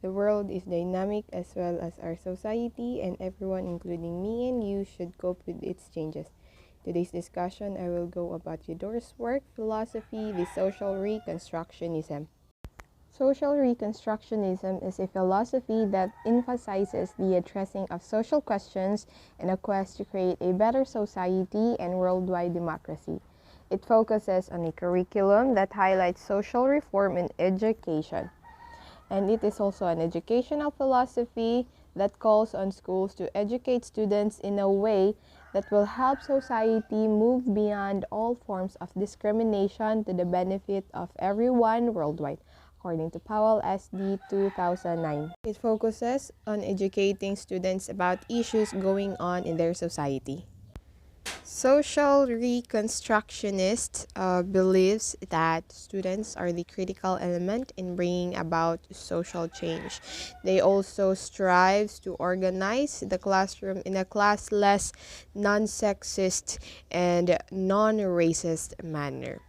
The world is dynamic as well as our society, and everyone, including me and you, should cope with its changes. Today's discussion, I will go about Theodore's work, philosophy, the social reconstructionism. Social reconstructionism is a philosophy that emphasizes the addressing of social questions in a quest to create a better society and worldwide democracy. It focuses on a curriculum that highlights social reform in education. And it is also an educational philosophy that calls on schools to educate students in a way that will help society move beyond all forms of discrimination to the benefit of everyone worldwide, according to Powell SD 2009. It focuses on educating students about issues going on in their society. Social Reconstructionist believes that students are the critical element in bringing about social change. They also strive to organize the classroom in a classless, non-sexist, and non-racist manner.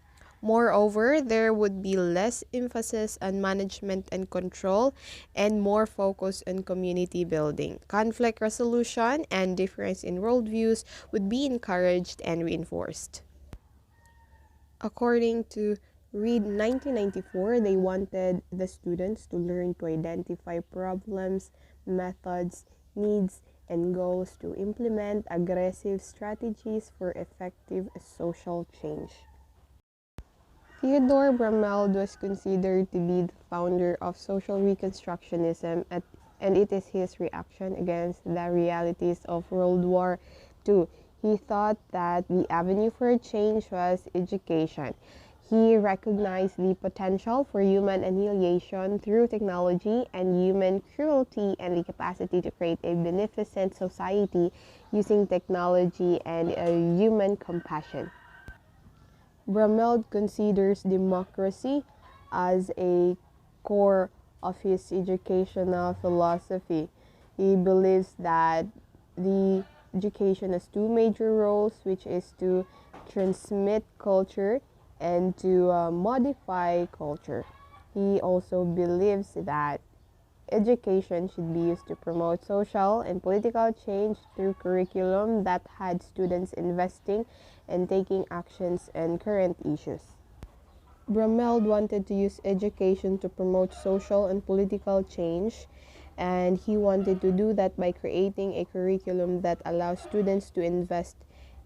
Moreover, there would be less emphasis on management and control and more focus on community building. Conflict resolution and difference in worldviews would be encouraged and reinforced. According to Reed 1994, they wanted the students to learn to identify problems, methods, needs, and goals to implement aggressive strategies for effective social change. Theodore Brameld was considered to be the founder of social reconstructionism, and it is his reaction against the realities of World War II. He thought that the avenue for change was education. He recognized the potential for human annihilation through technology and human cruelty and the capacity to create a beneficent society using technology and human compassion. Brameld considers democracy as a core of his educational philosophy. He believes that the education has two major roles, which is to transmit culture and to modify culture. He also believes that education should be used to promote social and political change through curriculum that had students investing and taking actions on current issues. Brameld wanted to use education to promote social and political change, and he wanted to do that by creating a curriculum that allows students to invest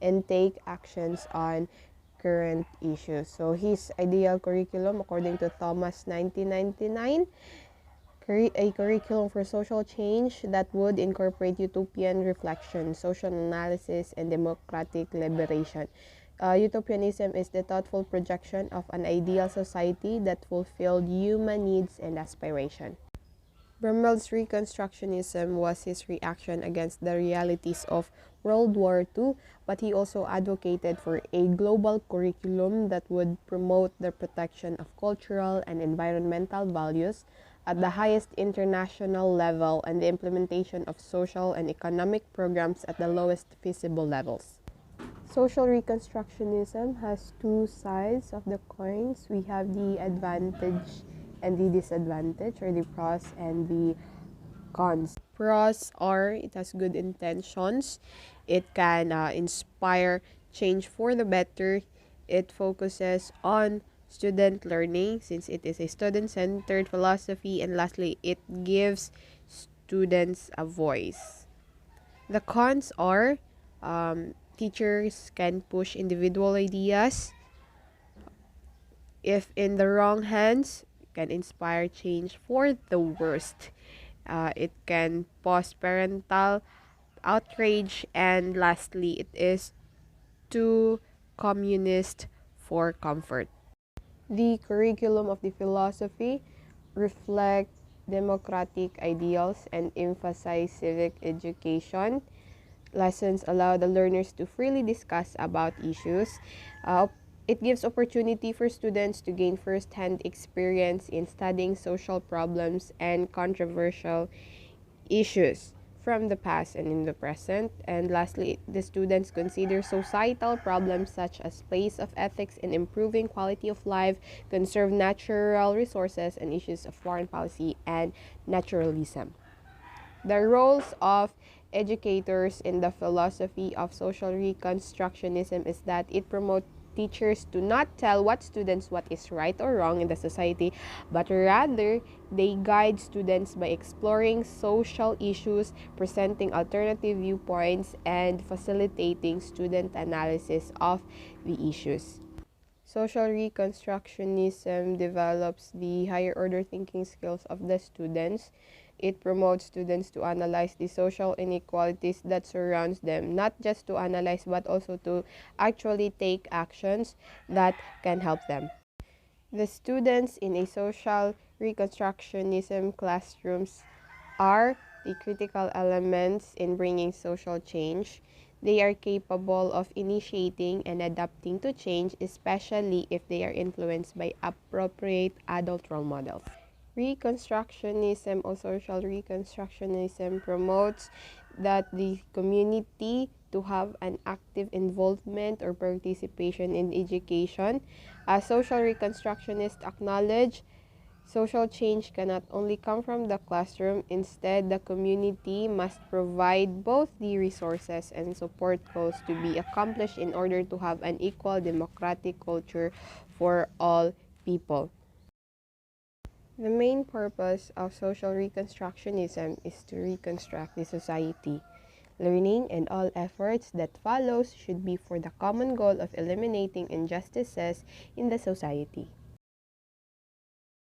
and take actions on current issues. So his ideal curriculum, according to Thomas 1999, a curriculum for social change that would incorporate utopian reflection, social analysis, and democratic liberation. Utopianism is the thoughtful projection of an ideal society that fulfilled human needs and aspiration. Brameld's Reconstructionism was his reaction against the realities of World War II, but he also advocated for a global curriculum that would promote the protection of cultural and environmental values at the highest international level and the implementation of social and economic programs at the lowest feasible levels. Social Reconstructionism has two sides of the coins. We have the advantage and the disadvantage, or the pros and the cons. Pros are it has good intentions, it can inspire change for the better, it focuses on student learning since it is a student-centered philosophy, and lastly, it gives students a voice. The cons are teachers can push individual ideas. If in the wrong hands, can inspire change for the worst. It can cause parental outrage, and lastly, it is too communist for comfort. The curriculum of the philosophy reflect democratic ideals and emphasize civic education. Lessons allow the learners to freely discuss about issues. It gives opportunity for students to gain first-hand experience in studying social problems and controversial issues. from the past and in the present. And lastly, the students consider societal problems such as place of ethics in improving quality of life, conserve natural resources, and issues of foreign policy and naturalism. The roles of educators in the philosophy of social reconstructionism is that it promotes teachers to not tell students what is right or wrong in the society, but rather they guide students by exploring social issues, presenting alternative viewpoints, and facilitating student analysis of the issues. Social reconstructionism develops the higher order thinking skills of the students. It promotes students to analyze the social inequalities that surrounds them, not just to analyze but also to actually take actions that can help them. The students in a social reconstructionism classrooms are the critical elements in bringing social change. They are capable of initiating and adapting to change, especially if they are influenced by appropriate adult role models. Reconstructionism or social reconstructionism promotes that the community to have an active involvement or participation in education. As social reconstructionists acknowledge, social change cannot only come from the classroom. Instead, the community must provide both the resources and support goals to be accomplished in order to have an equal democratic culture for all people. The main purpose of social reconstructionism is to reconstruct the society. Learning and all efforts that follows should be for the common goal of eliminating injustices in the society.